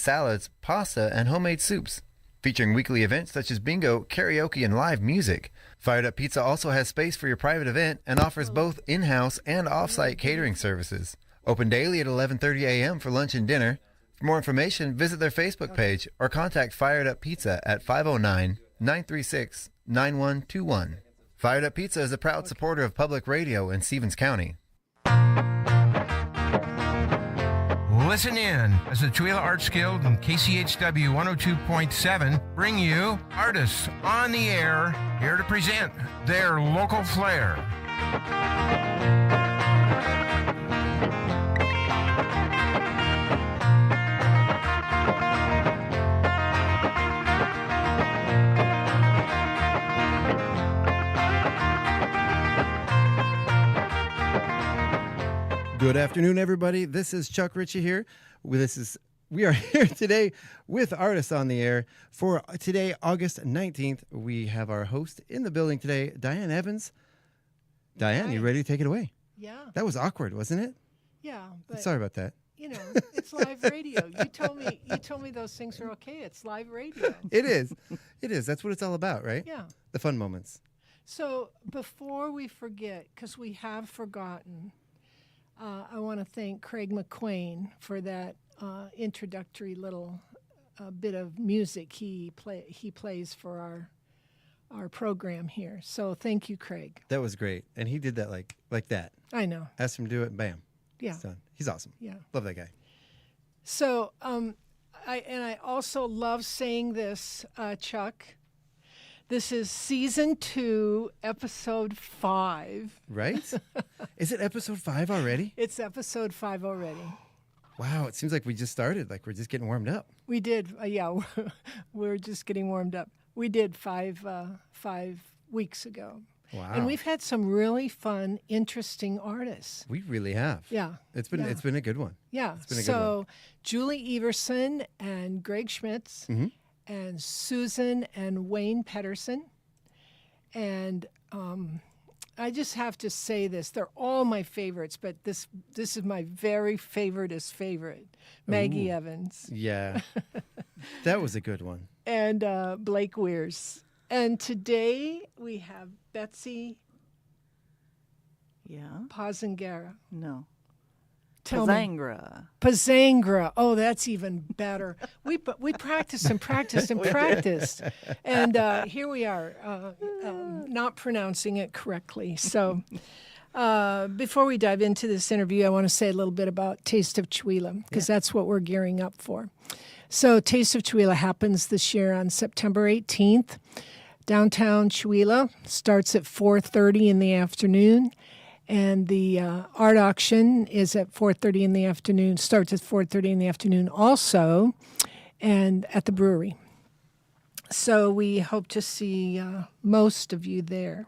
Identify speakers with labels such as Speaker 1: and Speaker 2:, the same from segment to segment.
Speaker 1: salads, pasta, and homemade soups. Featuring weekly events such as bingo, karaoke, and live music. Fired Up Pizza also has space for your private event and offers both in-house and off-site catering services. Open daily at 11:30 a.m. for lunch and dinner. For more information, visit their Facebook page or contact Fired Up Pizza at 509-936-9121. Fired Up Pizza is a proud supporter of public radio in Stevens County.
Speaker 2: Listen in as the Tooele Arts Guild and KCHW 102.7 bring you Artists on the Air, here to present their local flair.
Speaker 3: Good afternoon, everybody. This is Chuck Ritchie here. We are here today with Artists on the Air. For today, August 19th, we have our host in the building today, Diane Evans. Diane,
Speaker 4: Right.
Speaker 3: you ready to take it away?
Speaker 4: Yeah.
Speaker 3: That was awkward, wasn't it?
Speaker 4: Yeah. But,
Speaker 3: Sorry about that.
Speaker 4: you know, it's live radio. You told me those things are okay. It's live radio.
Speaker 3: It is. It is. That's what it's all about, right?
Speaker 4: Yeah.
Speaker 3: The fun moments.
Speaker 4: So before we forget, because we have forgotten, I want to thank Craig McQuain for that introductory little bit of music he plays for our program here. So thank you, Craig.
Speaker 3: That was great. And he did that like that.
Speaker 4: I know.
Speaker 3: Asked him to do it, bam.
Speaker 4: Yeah.
Speaker 3: It's done. He's awesome.
Speaker 4: Yeah.
Speaker 3: Love that guy.
Speaker 4: So I also love saying this, Chuck. This is season 2, episode 5.
Speaker 3: Right? Is it episode 5 already?
Speaker 4: It's episode 5 already.
Speaker 3: Wow, it seems like we just started, like we're just getting warmed up.
Speaker 4: We did, yeah. We're just getting warmed up. We did 5 weeks ago.
Speaker 3: Wow.
Speaker 4: And we've had some really fun, interesting artists.
Speaker 3: We really have.
Speaker 4: Yeah.
Speaker 3: It's been a good one.
Speaker 4: Yeah.
Speaker 3: It's been a good
Speaker 4: So Julie Everson and Greg Schmitz and Susan and Wayne Pedersen. And I just have to say this. They're all my favorites, but this is my very favoriteest favorite, Maggie Evans.
Speaker 3: Yeah. That was a good one.
Speaker 4: And Blake Weirs. And today we have Betsy Pozzangher.
Speaker 5: No.
Speaker 4: Tell me. Pozzangher. Oh, that's even better. We practiced and practiced and practiced. And here we are, not pronouncing it correctly. So before we dive into this interview, I want to say a little bit about Taste of Tooele, because that's what we're gearing up for. So Taste of Tooele happens this year on September 18th. Downtown Tooele starts at 4:30 in the afternoon. And the art auction is at 4:30 in the afternoon, starts at 4:30 in the afternoon also, and at the brewery. So we hope to see most of you there.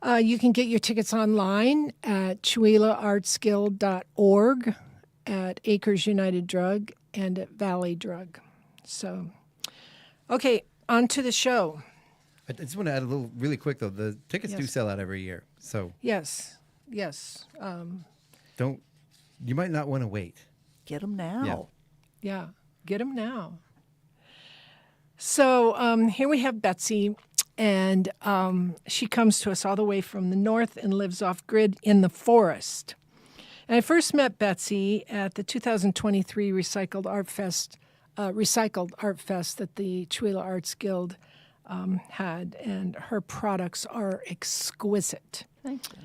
Speaker 4: You can get your tickets online at TooeleArtsGuild.org, at Acres United Drug, and at Valley Drug. So, okay, on to the show.
Speaker 3: I just want to add a little really quick, though. The tickets do sell out every year. So
Speaker 4: Yes.
Speaker 3: you might not want to wait.
Speaker 5: Get them now.
Speaker 4: Yeah, get them now. So here we have Betsy, and she comes to us all the way from the north and lives off-grid in the forest. And I first met Betsy at the 2023 Recycled Art Fest that the Tooele Arts Guild had, and her products are exquisite.
Speaker 5: Thank you.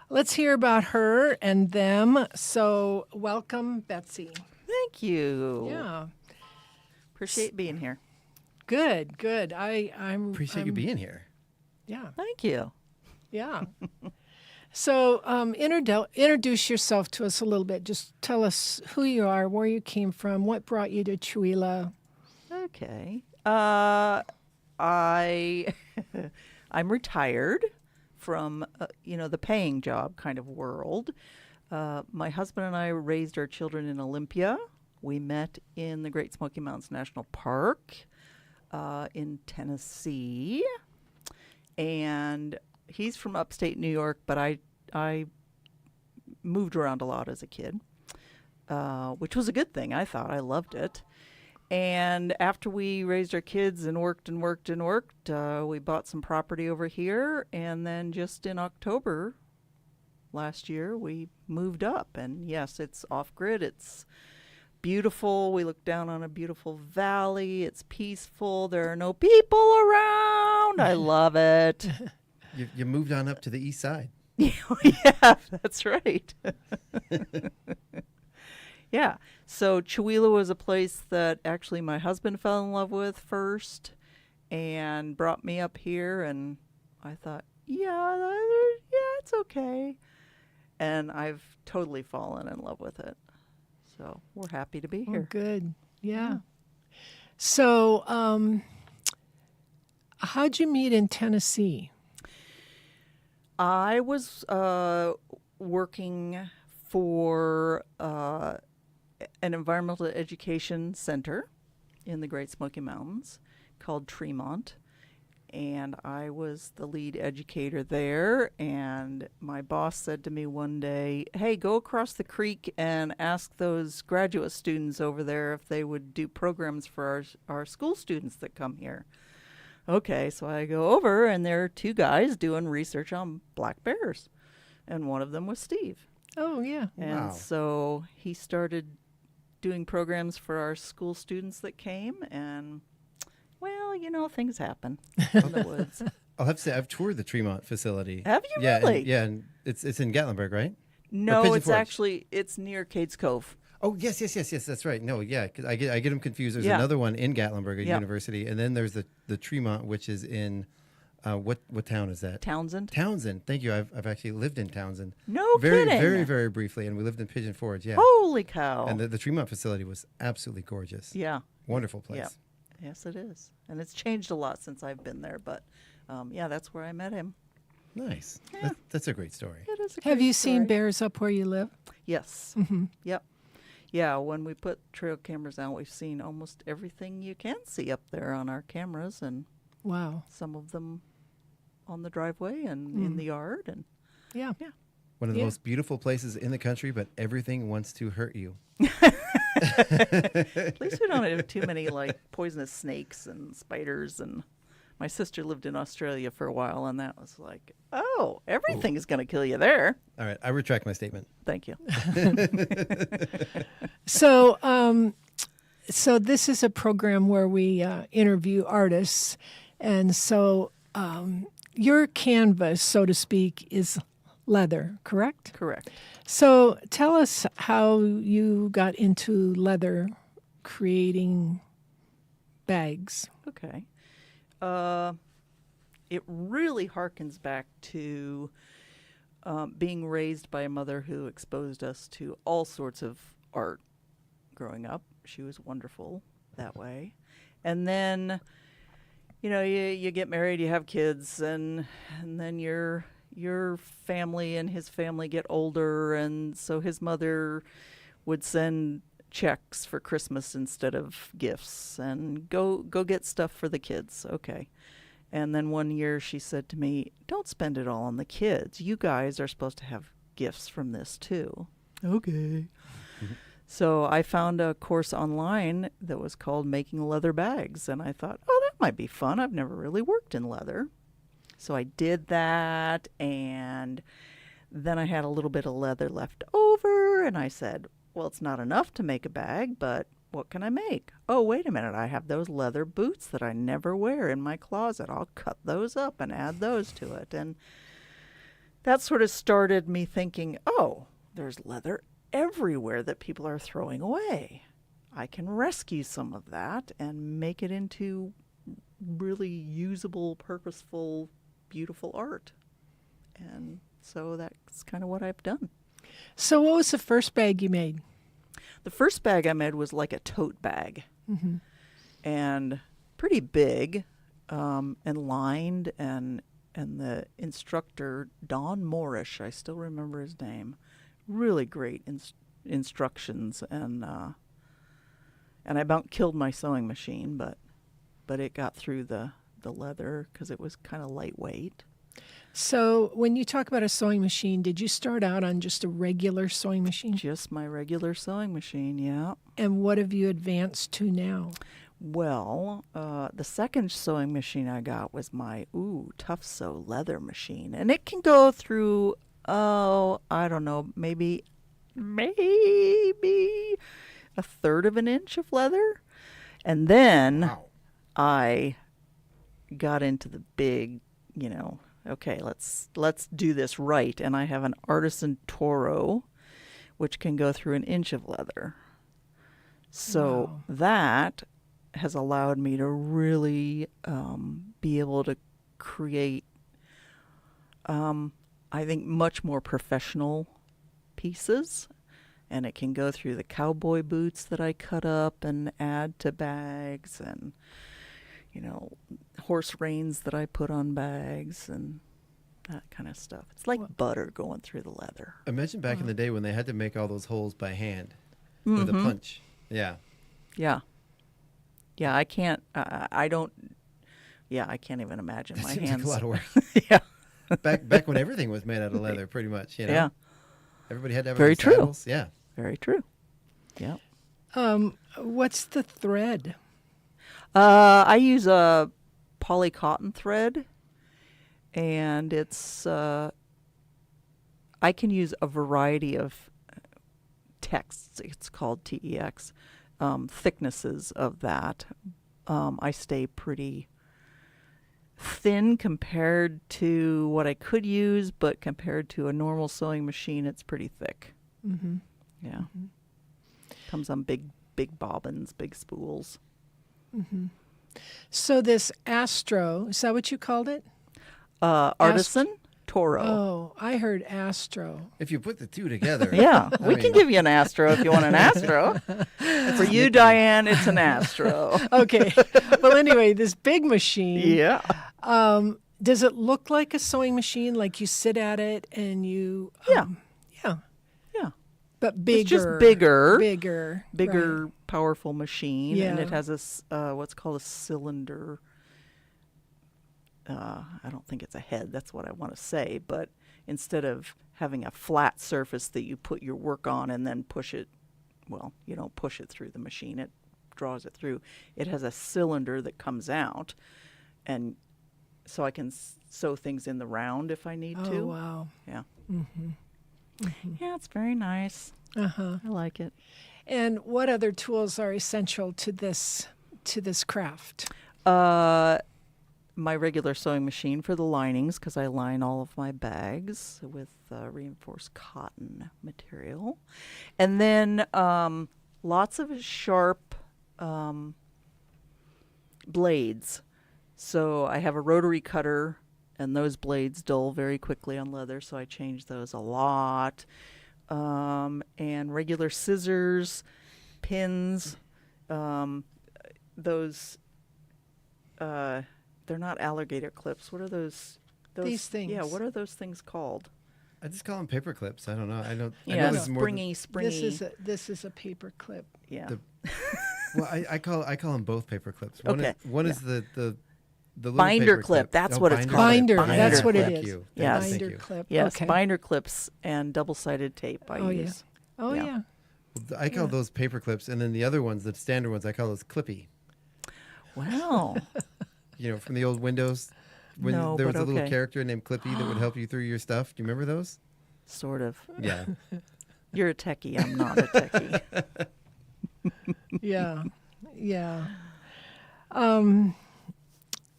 Speaker 4: Let's hear about her and them. So welcome, Betsy.
Speaker 5: Thank you.
Speaker 4: Yeah.
Speaker 5: Appreciate being here.
Speaker 4: Good. I'm
Speaker 3: Appreciate you being here.
Speaker 4: Yeah.
Speaker 5: Thank you.
Speaker 4: Yeah. So introduce yourself to us a little bit. Just tell us who you are, where you came from, what brought you to Tooele.
Speaker 5: Okay. I'm retired from the paying job kind of world. My husband and I raised our children in Olympia. We met in the Great Smoky Mountains National Park in Tennessee, and he's from upstate New York, but I moved around a lot as a kid. which was a good thing. I thought I loved it. And after we raised our kids and worked, we bought some property over here. And then just in October last year, we moved up. And yes, it's off-grid. It's beautiful. We look down on a beautiful valley. It's peaceful. There are no people around. I love it.
Speaker 3: You moved on up to the east side.
Speaker 5: Yeah, that's right. Yeah. So Chihuahua was a place that actually my husband fell in love with first and brought me up here. And I thought, yeah, it's okay. And I've totally fallen in love with it. So we're happy to be here.
Speaker 4: Oh, good. Yeah. So how'd you meet in Tennessee?
Speaker 5: I was working for an environmental education center in the Great Smoky Mountains called Tremont. And I was the lead educator there. And my boss said to me one day, hey, go across the creek and ask those graduate students over there if they would do programs for our school students that come here. Okay, so I go over, and there are two guys doing research on black bears. And one of them was Steve.
Speaker 4: Oh, yeah.
Speaker 5: And
Speaker 3: Wow.
Speaker 5: so he started doing programs for our school students that came, and, well, things happen in the woods.
Speaker 3: I'll have to say, I've toured the Tremont facility.
Speaker 5: Have you
Speaker 3: Yeah,
Speaker 5: really?
Speaker 3: and it's in Gatlinburg, right?
Speaker 5: No,
Speaker 3: Pigeon
Speaker 5: it's
Speaker 3: Forge?
Speaker 5: actually, it's near Cades Cove.
Speaker 3: Oh, yes, that's right. No, yeah, 'cause I get them confused. There's
Speaker 5: Yeah.
Speaker 3: another one in Gatlinburg at
Speaker 5: Yeah.
Speaker 3: University, and then there's the Tremont, which is in what town is that?
Speaker 5: Townsend.
Speaker 3: Townsend. Thank you. I've actually lived in Townsend.
Speaker 5: No
Speaker 3: very,
Speaker 5: kidding.
Speaker 3: very, very briefly, and we lived in Pigeon Forge. Yeah,
Speaker 5: Holy cow.
Speaker 3: and the Tremont facility was absolutely gorgeous.
Speaker 5: Yeah.
Speaker 3: Wonderful place.
Speaker 5: Yeah. Yes, it is. And it's changed a lot since I've been there, but yeah, that's where I met him.
Speaker 3: Nice.
Speaker 5: Yeah.
Speaker 3: That's a great story.
Speaker 5: It is a
Speaker 4: Have
Speaker 5: great
Speaker 4: you seen
Speaker 5: story.
Speaker 4: bears up where you live?
Speaker 5: Yes. Yep. Yeah, when we put trail cameras out, we've seen almost everything you can see up there on our cameras, and
Speaker 4: Wow.
Speaker 5: some of them on the driveway and in the yard. And
Speaker 4: Yeah.
Speaker 3: One of the
Speaker 4: Yeah.
Speaker 3: most beautiful places in the country, but everything wants to hurt you.
Speaker 5: at least we don't have too many poisonous snakes and spiders. And my sister lived in Australia for a while, and that was like, oh, everything is going to kill you there.
Speaker 3: All right, I retract my statement.
Speaker 5: Thank you.
Speaker 4: So, so this is a program where we interview artists, and so your canvas, so to speak, is leather, correct?
Speaker 5: Correct.
Speaker 4: So tell us how you got into leather creating bags.
Speaker 5: Okay. It really harkens back to being raised by a mother who exposed us to all sorts of art growing up. She was wonderful that way. And then, you get married, you have kids, and then your family and his family get older, and so his mother would send checks for Christmas instead of gifts, and go get stuff for the kids. Okay. And then one year she said to me, don't spend it all on the kids. You guys are supposed to have gifts from this too. Okay. So I found a course online that was called Making Leather Bags, and I thought, oh, that might be fun. I've never really worked in leather. So I did that, and then I had a little bit of leather left over, and I said, well, it's not enough to make a bag, but what can I make? Oh, wait a minute. I have those leather boots that I never wear in my closet. I'll cut those up and add those to it. And that sort of started me thinking, oh, there's leather everywhere that people are throwing away. I can rescue some of that and make it into really usable, purposeful, beautiful art. And so that's kind of what I've done.
Speaker 4: So what was the first bag you made?
Speaker 5: The first bag I made was like a tote bag, and pretty big, and lined, and the instructor, Don Moorish, I still remember his name, really great instructions, and I about killed my sewing machine, but it got through the leather because it was kind of lightweight.
Speaker 4: So when you talk about a sewing machine, did you start out on just a regular sewing machine?
Speaker 5: Just my regular sewing machine, yeah.
Speaker 4: And what have you advanced to now?
Speaker 5: Well, the second sewing machine I got was my, Tough Sew leather machine. And it can go through, I don't know, maybe a third of an inch of leather. And then I got into the big, okay, let's do this right. And I have an artisan Toro, which can go through an inch of leather. So that has allowed me to really be able to create, I think, much more professional pieces. And it can go through the cowboy boots that I cut up and add to bags, and horse reins that I put on bags and that kind of stuff. It's like butter going through the leather.
Speaker 3: Imagine back in the day when they had to make all those holes by hand with a punch. Yeah.
Speaker 5: Yeah. Yeah, I can't, I can't even imagine
Speaker 3: That
Speaker 5: my
Speaker 3: seems
Speaker 5: hands.
Speaker 3: like a lot of work.
Speaker 5: Yeah.
Speaker 3: Back when everything was made out of leather, pretty much,
Speaker 5: Yeah.
Speaker 3: Everybody had to have
Speaker 5: Very
Speaker 3: their
Speaker 5: true.
Speaker 3: saddles. Yeah.
Speaker 5: Very true. Yeah.
Speaker 4: What's the thread?
Speaker 5: I use a poly cotton thread, and it's, I can use a variety of texts. It's called TEX, thicknesses of that. I stay pretty thin compared to what I could use, but compared to a normal sewing machine, it's pretty thick.
Speaker 4: Mm-hmm.
Speaker 5: Yeah. Comes on big bobbins, big spools.
Speaker 4: Mm-hmm. So this Astro, is that what you called it?
Speaker 5: Artisan Toro.
Speaker 4: Oh, I heard Astro.
Speaker 3: If you put the two together.
Speaker 5: Yeah,
Speaker 3: I
Speaker 5: we can
Speaker 3: mean-
Speaker 5: give you an Astro if you want an Astro. For you, Diane, it's an Astro.
Speaker 4: Okay. Well, anyway, this big machine.
Speaker 5: Yeah.
Speaker 4: Does it look like a sewing machine? Like you sit at it and you.
Speaker 5: Yeah.
Speaker 4: Yeah.
Speaker 5: Yeah.
Speaker 4: But bigger.
Speaker 5: It's just bigger.
Speaker 4: Bigger.
Speaker 5: Bigger,
Speaker 4: Right.
Speaker 5: powerful machine. And it
Speaker 4: Yeah.
Speaker 5: has what's called a cylinder. I don't think it's a head. That's what I want to say. But instead of having a flat surface that you put your work on and then push it, well, you don't push it through the machine. It draws it through. It has a cylinder that comes out, and so I can sew things in the round if I need to.
Speaker 4: Oh, wow.
Speaker 5: Yeah.
Speaker 4: Mm-hmm.
Speaker 5: Yeah, it's very nice.
Speaker 4: Uh-huh.
Speaker 5: I like it.
Speaker 4: And what other tools are essential to this craft?
Speaker 5: My regular sewing machine for the linings, because I line all of my bags with reinforced cotton material. And then lots of sharp blades. So I have a rotary cutter, and those blades dull very quickly on leather, so I change those a lot. And regular scissors, pins, those... they're not alligator clips. What are those?
Speaker 4: These things.
Speaker 5: Yeah, what are those things called?
Speaker 3: I just call them paper clips. I don't know. I know
Speaker 5: Yeah,
Speaker 3: there's more than-
Speaker 5: springy.
Speaker 4: This is a paper clip.
Speaker 5: Yeah.
Speaker 3: well, I call them both paper clips.
Speaker 5: Okay,
Speaker 3: One is the little
Speaker 5: Binder
Speaker 3: paper
Speaker 5: clip, that's
Speaker 3: Oh,
Speaker 5: what it's called.
Speaker 4: Binder,
Speaker 5: Binder
Speaker 4: that's what it
Speaker 3: Thank
Speaker 4: is.
Speaker 3: you.
Speaker 5: Yes.
Speaker 3: Thank
Speaker 4: Binder
Speaker 3: you.
Speaker 4: clip.
Speaker 5: Yes,
Speaker 4: Okay.
Speaker 5: binder clips and double-sided tape I
Speaker 4: Oh, yeah.
Speaker 5: use.
Speaker 4: Oh,
Speaker 5: Yeah.
Speaker 4: yeah.
Speaker 3: I call those paper clips, and then the other ones, the standard ones, I call those clippy.
Speaker 5: Wow.
Speaker 3: From the old Windows, when
Speaker 5: No,
Speaker 3: there was
Speaker 5: but
Speaker 3: a little
Speaker 5: okay.
Speaker 3: character named Clippy that would help you through your stuff. Do you remember those?
Speaker 5: Sort of.
Speaker 3: Yeah.
Speaker 5: You're a techie. I'm not a techie.
Speaker 4: Yeah. Yeah.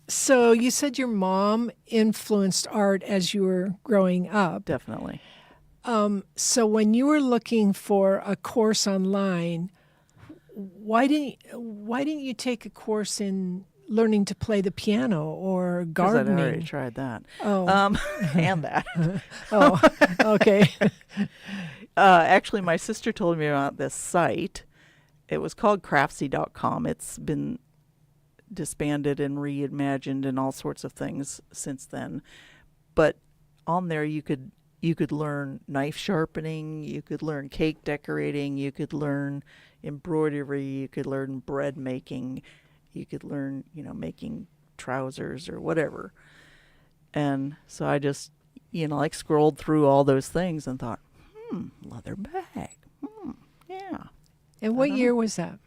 Speaker 4: So you said your mom influenced art as you were growing up.
Speaker 5: Definitely.
Speaker 4: So when you were looking for a course online, why didn't you take a course in learning to play the piano or
Speaker 5: 'Cause I'd already
Speaker 4: gardening?
Speaker 5: tried that.
Speaker 4: Oh.
Speaker 5: And that.
Speaker 4: Oh, okay.
Speaker 5: Actually, my sister told me about this site. It was called craftsy.com. It's been disbanded and reimagined and all sorts of things since then. But on there you could learn knife sharpening, you could learn cake decorating, you could learn embroidery, you could learn bread making, you could learn, making trousers or whatever. And so I just, like scrolled through all those things and thought, leather bag. Yeah.
Speaker 4: And what year was that?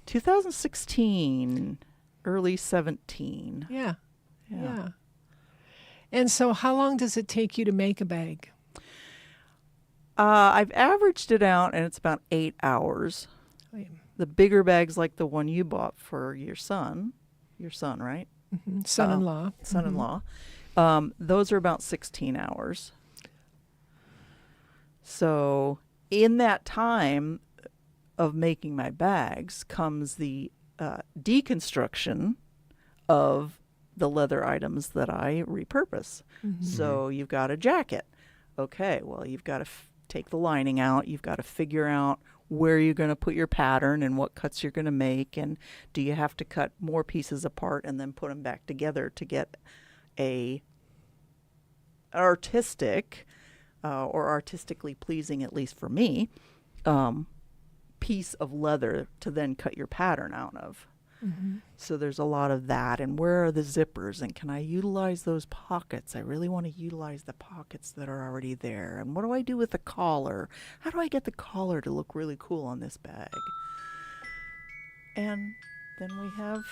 Speaker 5: 2016, early 17.
Speaker 4: Yeah. And so how long does it take you to make a bag?
Speaker 5: I've averaged it out, and it's about 8 hours.
Speaker 4: Oh, yeah.
Speaker 5: The bigger bags, like the one you bought for your son, right?
Speaker 4: Mm-hmm. Son-in-law.
Speaker 5: Son-in-law. Those are about 16 hours. So in that time of making my bags comes the deconstruction of the leather items that I repurpose.
Speaker 4: Mm-hmm.
Speaker 5: So you've got a jacket. Okay, well, you've got to take the lining out. You've got to figure out where you're going to put your pattern and what cuts you're going to make. And do you have to cut more pieces apart and then put them back together to get a artistic or artistically pleasing, at least for me, piece of leather to then cut your pattern out of.
Speaker 4: Mm-hmm.
Speaker 5: So there's a lot of that. And where are the zippers? And can I utilize those pockets? I really want to utilize the pockets that are already there. And what do I do with the collar? How do I get the collar to look really cool on this bag? And then we have...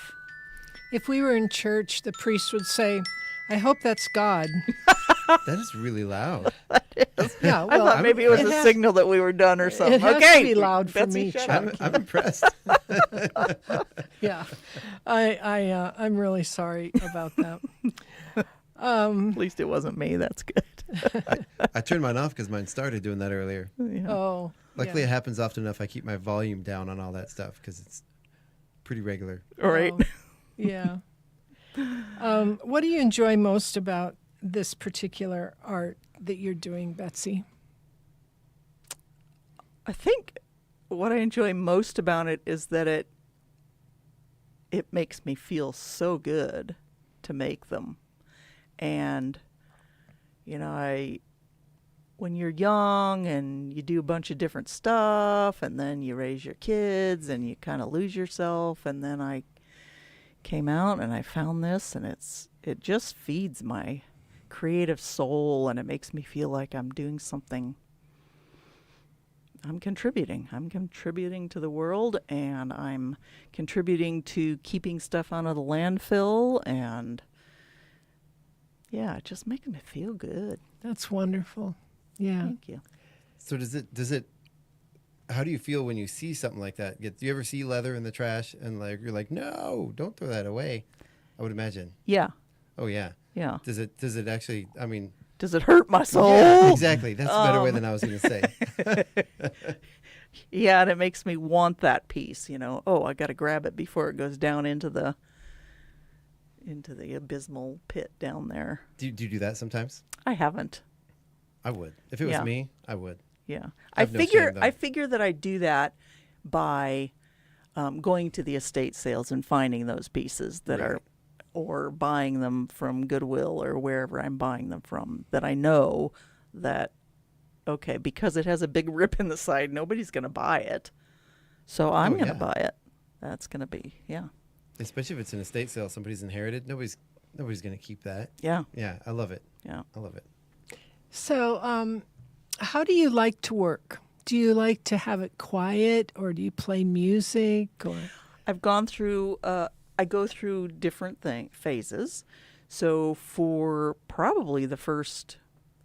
Speaker 4: If we were in church, the priest would say, I hope that's God.
Speaker 3: That is really loud.
Speaker 4: Yeah,
Speaker 5: I thought maybe it was a signal that we were done or something.
Speaker 4: It has
Speaker 5: Okay,
Speaker 4: to be loud for
Speaker 5: Betsy,
Speaker 4: me,
Speaker 5: shut
Speaker 4: Chuck.
Speaker 5: up.
Speaker 3: I'm impressed.
Speaker 4: Yeah. I'm really sorry about that.
Speaker 5: At least it wasn't me. That's good.
Speaker 3: I turned mine off because mine started doing that earlier.
Speaker 5: Yeah.
Speaker 4: Oh.
Speaker 3: Luckily,
Speaker 4: yeah.
Speaker 3: it happens often enough. I keep my volume down on all that stuff because it's pretty regular.
Speaker 5: All right.
Speaker 4: Oh, yeah. What do you enjoy most about this particular art that you're doing, Betsy?
Speaker 5: I think what I enjoy most about it is that it makes me feel so good to make them. And, when you're young and you do a bunch of different stuff and then you raise your kids and you kind of lose yourself, and then I came out and I found this, and it just feeds my creative soul, and it makes me feel like I'm doing something. I'm contributing to the world, and I'm contributing to keeping stuff out of the landfill, and just making me feel good.
Speaker 4: That's wonderful. Yeah.
Speaker 5: Thank you.
Speaker 3: So does it? How do you feel when you see something like that? Do you ever see leather in the trash and you're like, no, don't throw that away? I would imagine.
Speaker 5: Yeah.
Speaker 3: Oh yeah.
Speaker 5: Yeah.
Speaker 3: Does it actually? I mean,
Speaker 5: does it hurt my soul?
Speaker 3: Yeah, exactly. That's a better way than I was going to say.
Speaker 5: Yeah, and it makes me want that piece. Oh, I got to grab it before it goes down into the abysmal pit down there.
Speaker 3: Do you do that sometimes?
Speaker 5: I haven't.
Speaker 3: I would. If it was me, I would.
Speaker 5: Yeah,
Speaker 3: I have no shame, though.
Speaker 5: I figure that I do that by going to the estate sales and finding those pieces that
Speaker 3: Right.
Speaker 5: are, or buying them from Goodwill or wherever I'm buying them from, that I know that, okay, because it has a big rip in the side, nobody's going to buy it. So I'm going to buy it. That's going to be,
Speaker 3: Especially if it's an estate sale, somebody's inherited. Nobody's going to keep that.
Speaker 5: Yeah.
Speaker 3: Yeah, I love it.
Speaker 5: Yeah.
Speaker 3: I love it.
Speaker 4: So, how do you like to work? Do you like to have it quiet, or do you play music? Or
Speaker 5: I've gone through, I go through different phases. So for probably the first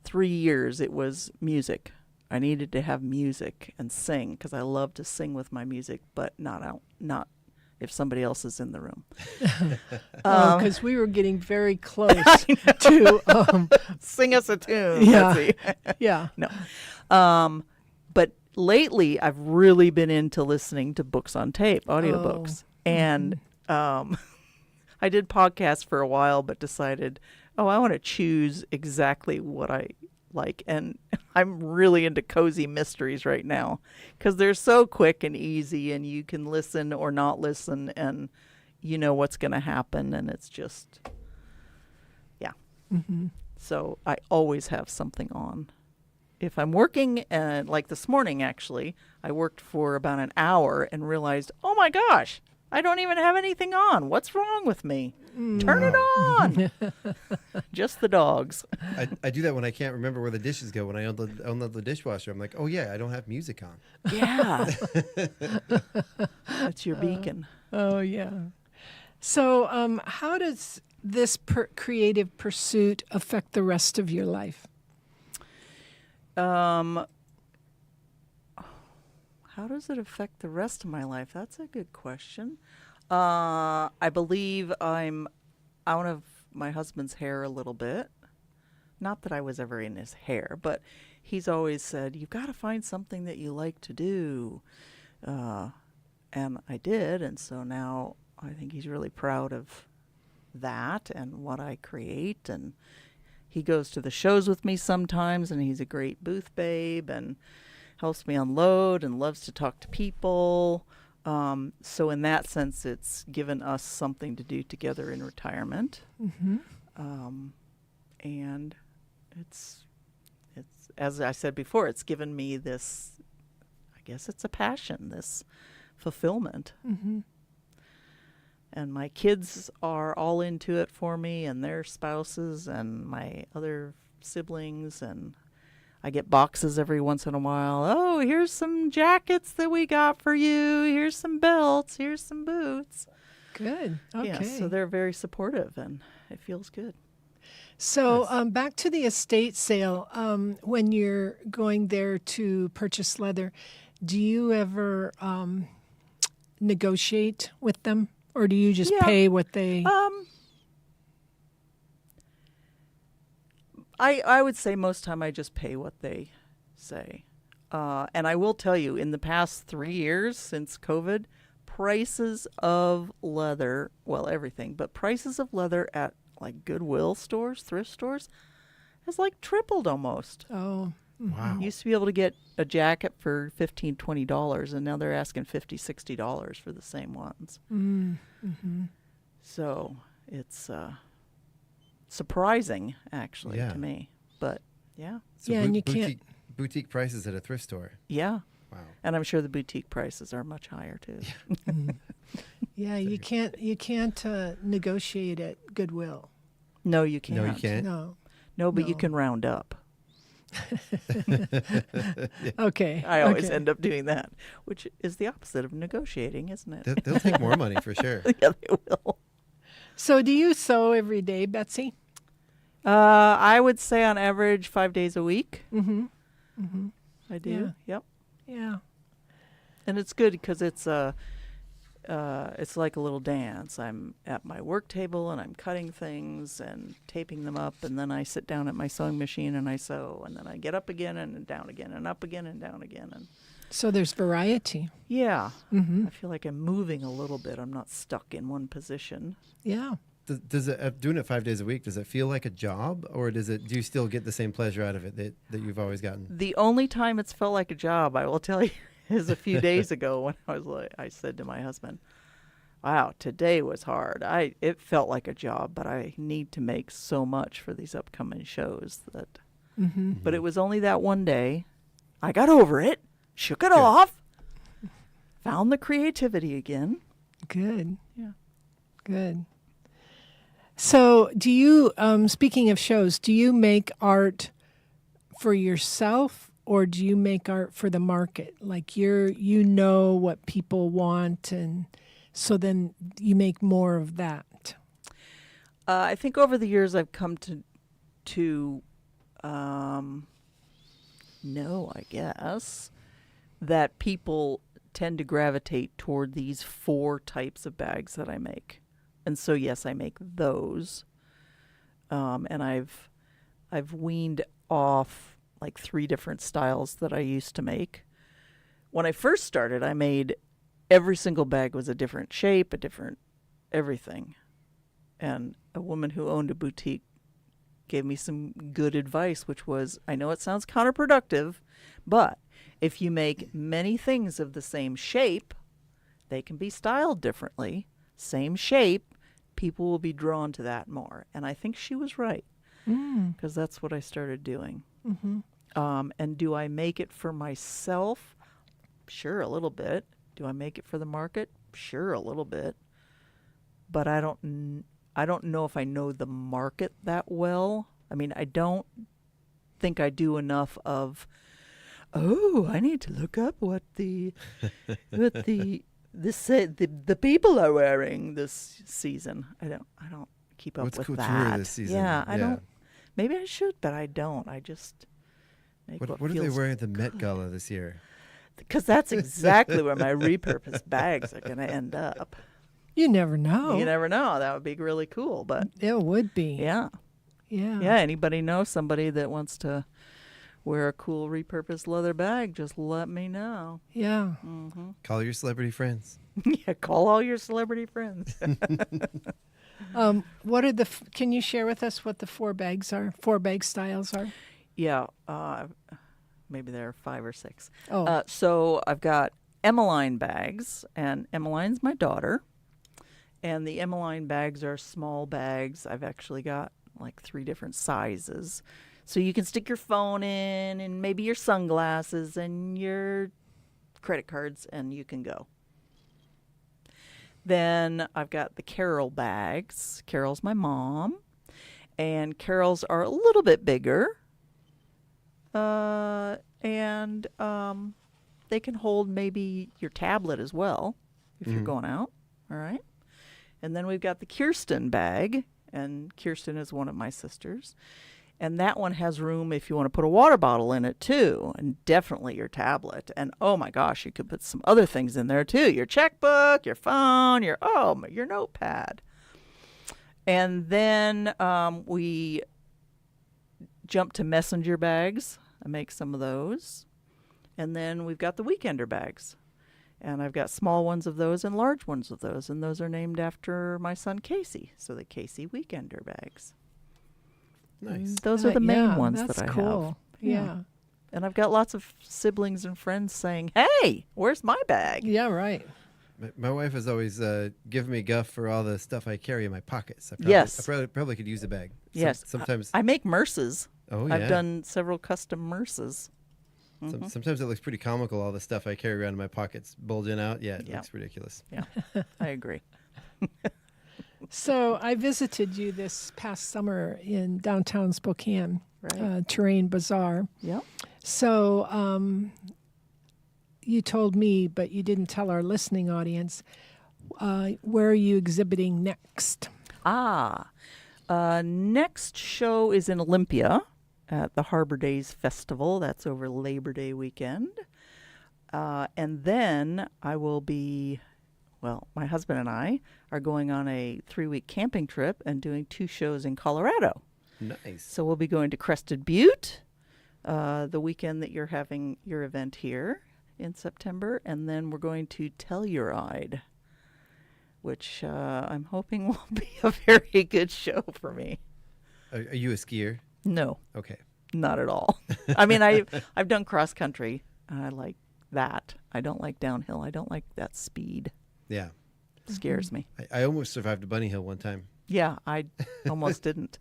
Speaker 5: 3 years, it was music. I needed to have music and sing because I love to sing with my music, but not if somebody else is in the room.
Speaker 4: because we were getting very close to
Speaker 5: Sing us a tune.
Speaker 4: Yeah.
Speaker 5: Betsy.
Speaker 4: yeah.
Speaker 5: No. But lately, I've really been into listening to books on tape, audiobooks. And I did podcasts for a while, but decided, I want to choose exactly what I like. And I'm really into cozy mysteries right now because they're so quick and easy, and you can listen or not listen, and you know what's going to happen. And it's just, So I always have something on. If I'm working, like this morning, actually, I worked for about an hour and realized, oh my gosh, I don't even have anything on. What's wrong with me? Turn it on. Just the dogs.
Speaker 3: I do that when I can't remember where the dishes go. When I unload the dishwasher, I'm like, oh yeah, I don't have music on.
Speaker 5: Yeah. That's your beacon.
Speaker 4: Oh, yeah. So how does this creative pursuit affect the rest of your life?
Speaker 5: How does it affect the rest of my life? That's a good question. I believe I'm out of my husband's hair a little bit. Not that I was ever in his hair, but he's always said, you've got to find something that you like to do. And I did, and so now I think he's really proud of that and what I create. And he goes to the shows with me sometimes, and he's a great booth babe and helps me unload and loves to talk to people. So in that sense, it's given us something to do together in retirement.
Speaker 4: Mm-hmm.
Speaker 5: And it's as I said before, it's given me this, I guess it's a passion, this fulfillment.
Speaker 4: Mm-hmm.
Speaker 5: And my kids are all into it for me, and their spouses and my other siblings, and I get boxes every once in a while. Oh, here's some jackets that we got for you. Here's some belts. Here's some boots.
Speaker 4: Good. Okay.
Speaker 5: Yeah, so they're very supportive, and it feels good.
Speaker 4: So back to the estate sale. When you're going there to purchase leather, do you ever negotiate with them, or do you just pay what they?
Speaker 5: I would say most time I just pay what they say. And I will tell you, in the past 3 years since COVID, prices of leather, well, everything, but prices of leather at like Goodwill stores, thrift stores, has like tripled almost.
Speaker 4: Oh,
Speaker 3: wow.
Speaker 5: You used to be able to get a jacket for $15, $20, and now they're asking $50, $60 for the same ones.
Speaker 4: mm-hmm.
Speaker 5: So it's surprising, actually,
Speaker 3: Yeah.
Speaker 5: to me. But, yeah.
Speaker 3: So
Speaker 4: Yeah, and you can't-
Speaker 3: boutique prices at a thrift store.
Speaker 5: Yeah.
Speaker 3: Wow.
Speaker 5: And I'm sure the boutique prices are much higher, too.
Speaker 4: Yeah, you can't negotiate at Goodwill.
Speaker 5: No, you can't.
Speaker 3: No, you can't.
Speaker 5: No, but you
Speaker 4: No.
Speaker 5: can round up.
Speaker 4: Okay.
Speaker 5: I always
Speaker 4: okay.
Speaker 5: end up doing that, which is the opposite of negotiating, isn't it?
Speaker 3: They'll take more money for sure.
Speaker 5: Yeah, they will.
Speaker 4: So do you sew every day, Betsy?
Speaker 5: I would say on average 5 days a week.
Speaker 4: Mm-hmm. Mm-hmm.
Speaker 5: I do. Yep.
Speaker 4: Yeah.
Speaker 5: And it's good because it's like a little dance. I'm at my work table and I'm cutting things and taping them up, and then I sit down at my sewing machine and I sew, and then I get up again and down again and up again and down again. And
Speaker 4: So there's variety.
Speaker 5: yeah,
Speaker 4: Mm-hmm.
Speaker 5: I feel like I'm moving a little bit. I'm not stuck in one position.
Speaker 4: Yeah.
Speaker 3: Does it doing it 5 days a week? Does it feel like a job, or do you still get the same pleasure out of it that you've always gotten?
Speaker 5: The only time it's felt like a job, I will tell you, is a few days ago when I said to my husband, wow, today was hard. It felt like a job, but I need to make so much for these upcoming shows that.
Speaker 4: Mm-hmm.
Speaker 5: But it was only that one day. I got over it, shook it off, found the creativity again.
Speaker 4: Good.
Speaker 5: Yeah.
Speaker 4: Good. So do you, speaking of shows, do you make art for yourself, or do you make art for the market? Like you know what people want, and so then you make more of that.
Speaker 5: I think over the years I've come to know, I guess, that people tend to gravitate toward these 4 types of bags that I make. And so, yes, I make those. And I've weaned off like 3 different styles that I used to make. When I first started, I made every single bag was a different shape, a different everything. And a woman who owned a boutique gave me some good advice, which was, I know it sounds counterproductive, but if you make many things of the same shape, they can be styled differently. Same shape, people will be drawn to that more. And I think she was right, because that's what I started doing.
Speaker 4: Mm-hmm.
Speaker 5: And do I make it for myself? Sure, a little bit. Do I make it for the market? sure, a little bit, but I don't know if I know the market that well. I mean, I don't think I do enough of, oh, I need to look up what the people are wearing this season. I don't keep up
Speaker 3: What's
Speaker 5: with
Speaker 3: couture
Speaker 5: that.
Speaker 3: this season?
Speaker 5: Yeah, I don't. Maybe I should, but I don't. I just make
Speaker 3: What are they
Speaker 5: feels
Speaker 3: wearing at the Met
Speaker 5: good.
Speaker 3: Gala this year?
Speaker 5: Because that's exactly where my repurposed bags are going to end up.
Speaker 4: You never know.
Speaker 5: You never know. That would be really cool. But
Speaker 4: It would be.
Speaker 5: yeah.
Speaker 4: Yeah.
Speaker 5: Yeah. Anybody know somebody that wants to wear a cool repurposed leather bag? Just let me know.
Speaker 4: Yeah.
Speaker 3: Call your celebrity friends.
Speaker 5: Yeah. Call all your celebrity friends.
Speaker 4: What are the? Can you share with us what the 4 bags are? 4 bag styles are?
Speaker 5: Yeah. Maybe there are 5 or 6.
Speaker 4: Oh.
Speaker 5: So I've got Emmeline bags, and Emmeline's my daughter. And the Emmeline bags are small bags. I've actually got like 3 different sizes. So you can stick your phone in and maybe your sunglasses and your credit cards, and you can go. Then I've got the Carol bags. Carol's my mom. And Carol's are a little bit bigger. And they can hold maybe your tablet as well if you're going out. All right. And then we've got the Kirsten bag, and Kirsten is one of my sisters. And that one has room if you want to put a water bottle in it too, and definitely your tablet. And oh my gosh, you could put some other things in there too. Your checkbook, your phone, your notepad. And then we jump to messenger bags. I make some of those. And then we've got the weekender bags. And I've got small ones of those and large ones of those. And those are named after my son Casey. So the Casey weekender bags.
Speaker 3: Nice.
Speaker 5: Those are the main
Speaker 4: yeah,
Speaker 5: ones
Speaker 4: that's
Speaker 5: that I
Speaker 4: cool.
Speaker 5: have.
Speaker 4: Yeah.
Speaker 5: And I've got lots of siblings and friends saying, hey, where's my bag?
Speaker 4: Yeah, right.
Speaker 3: My wife has always given me guff for all the stuff I carry in my pockets. I
Speaker 5: Yes.
Speaker 3: probably could use a bag.
Speaker 5: Yes.
Speaker 3: Sometimes.
Speaker 5: I make merces.
Speaker 3: Oh, yeah.
Speaker 5: I've done several custom merces.
Speaker 3: Sometimes it looks pretty comical, all the stuff I carry around in my pockets bulging out. Yeah, it
Speaker 5: Yeah.
Speaker 3: looks ridiculous.
Speaker 5: Yeah, I agree.
Speaker 4: So I visited you this past summer in downtown Spokane,
Speaker 5: Right.
Speaker 4: Terrain Bazaar.
Speaker 5: Yeah.
Speaker 4: So you told me, but you didn't tell our listening audience, where are you exhibiting next?
Speaker 5: Next show is in Olympia at the Harbor Days Festival. That's over Labor Day weekend. And then I will be, my husband and I are going on a 3-week camping trip and doing 2 shows in Colorado.
Speaker 3: Nice.
Speaker 5: So we'll be going to Crested Butte the weekend that you're having your event here in September. And then we're going to Telluride, which I'm hoping will be a very good show for me.
Speaker 3: Are you a skier?
Speaker 5: No,
Speaker 3: Okay.
Speaker 5: not at all. I mean, I've done cross country. I like that. I don't like downhill. I don't like that speed.
Speaker 3: Yeah.
Speaker 5: Scares me.
Speaker 3: I almost survived a bunny hill one time.
Speaker 5: Yeah, I almost didn't.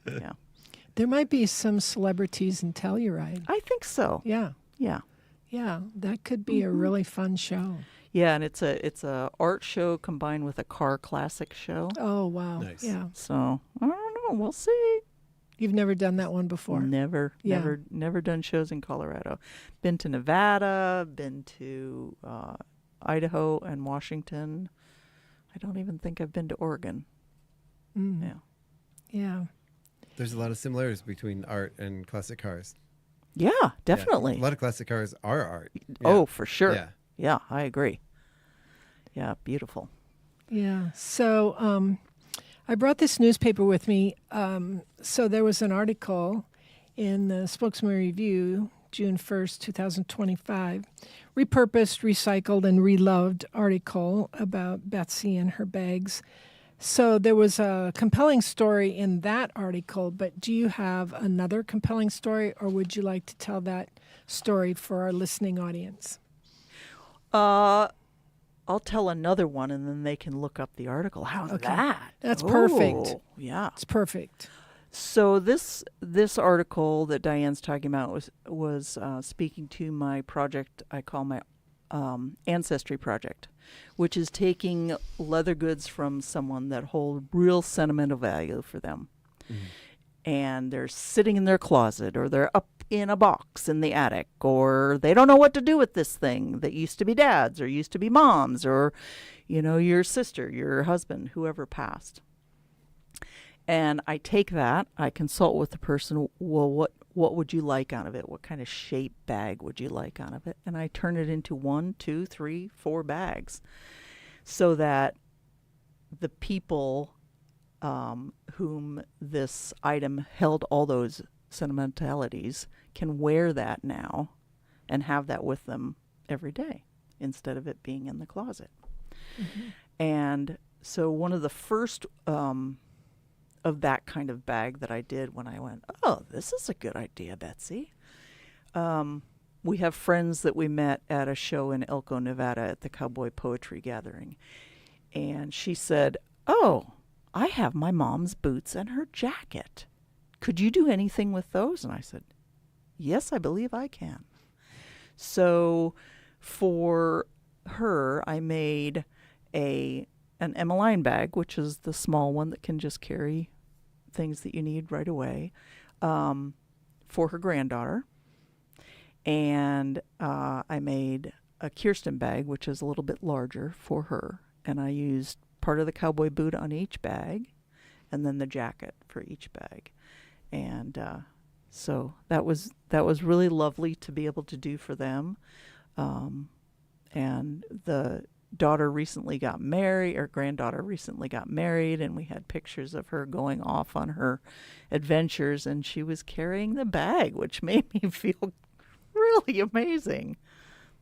Speaker 5: Yeah,
Speaker 4: There might be some celebrities in Telluride.
Speaker 5: I think so.
Speaker 4: Yeah.
Speaker 5: Yeah.
Speaker 4: Yeah, that could be a really fun show.
Speaker 5: Yeah, and it's a art show combined with a car classic show.
Speaker 4: Oh, wow.
Speaker 3: Nice.
Speaker 4: Yeah.
Speaker 5: So I don't know. We'll see.
Speaker 4: You've never done that one before?
Speaker 5: Never
Speaker 4: Yeah.
Speaker 5: done shows in Colorado. Been to Nevada. Been to Idaho and Washington. I don't even think I've been to Oregon. Yeah.
Speaker 4: Yeah.
Speaker 3: There's a lot of similarities between art and classic cars.
Speaker 5: Yeah,
Speaker 3: Yeah.
Speaker 5: definitely.
Speaker 3: A lot of classic cars are art. Yeah.
Speaker 5: Oh, for sure.
Speaker 3: Yeah.
Speaker 5: Yeah, I agree. Yeah, beautiful.
Speaker 4: Yeah. So I brought this newspaper with me. So there was an article in the Spokesman Review, June 1st, 2025, repurposed, recycled, and reloved article about Betsy and her bags. So there was a compelling story in that article, but do you have another compelling story, or would you like to tell that story for our listening audience?
Speaker 5: I'll tell another one, and then they can look up the article. How's that?
Speaker 4: That's perfect.
Speaker 5: Oh, yeah.
Speaker 4: It's perfect.
Speaker 5: So this article that Diane's talking about was speaking to my project I call my Ancestry Project. which is taking leather goods from someone that hold real sentimental value for them. And they're sitting in their closet, or they're up in a box in the attic, or they don't know what to do with this thing that used to be dad's or used to be mom's, or, you know, your sister, your husband, whoever passed. And I take that, I consult with the person, well, what would you like out of it? What kind of shape bag would you like out of it? And I turn it into 1, 2, 3, 4 bags, so that the people whom this item held all those sentimentalities can wear that now and have that with them every day instead of it being in the closet. And so one of the first of that kind of bag that I did when I went, oh, this is a good idea, Betsy. We have friends that we met at a show in Elko, Nevada at the Cowboy Poetry Gathering. And she said, oh, I have my mom's boots and her jacket. Could you do anything with those? And I said, yes, I believe I can. So for her, I made an Emmeline bag, which is the small one that can just carry things that you need right away, for her granddaughter. And I made a Kirsten bag, which is a little bit larger, for her. And I used part of the cowboy boot on each bag, and then the jacket for each bag. And so that was really lovely to be able to do for them. And the daughter recently got married, or granddaughter recently got married, and we had pictures of her going off on her adventures, and she was carrying the bag, which made me feel really amazing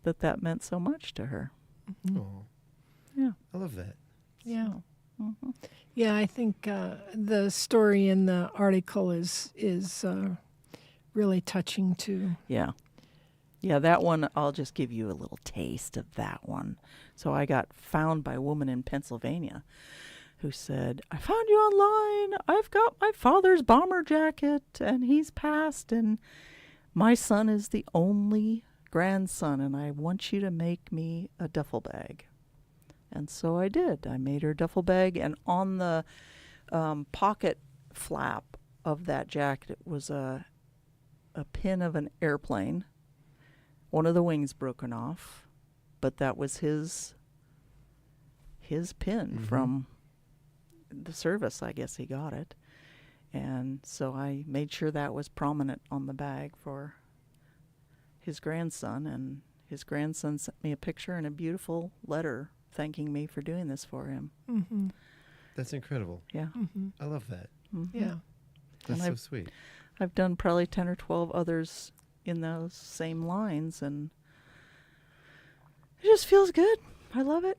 Speaker 5: that meant so much to her.
Speaker 3: Oh,
Speaker 5: Yeah.
Speaker 3: I love that.
Speaker 4: Yeah. Yeah, I think the story in the article is really touching too.
Speaker 5: Yeah. Yeah, that one, I'll just give you a little taste of that one. So I got found by a woman in Pennsylvania who said, I found you online. I've got my father's bomber jacket, and he's passed, and my son is the only grandson, and I want you to make me a duffel bag. And so I did. I made her a duffel bag, and on the pocket flap of that jacket was a pin of an airplane. One of the wings broken off, but that was his pin from the service. I guess he got it. And so I made sure that was prominent on the bag for his grandson, and his grandson sent me a picture and a beautiful letter thanking me for doing this for him.
Speaker 3: That's incredible.
Speaker 5: Yeah.
Speaker 3: I love that.
Speaker 4: Yeah.
Speaker 3: That's so sweet.
Speaker 5: I've done probably 10 or 12 others in those same lines, and it just feels good. I love it.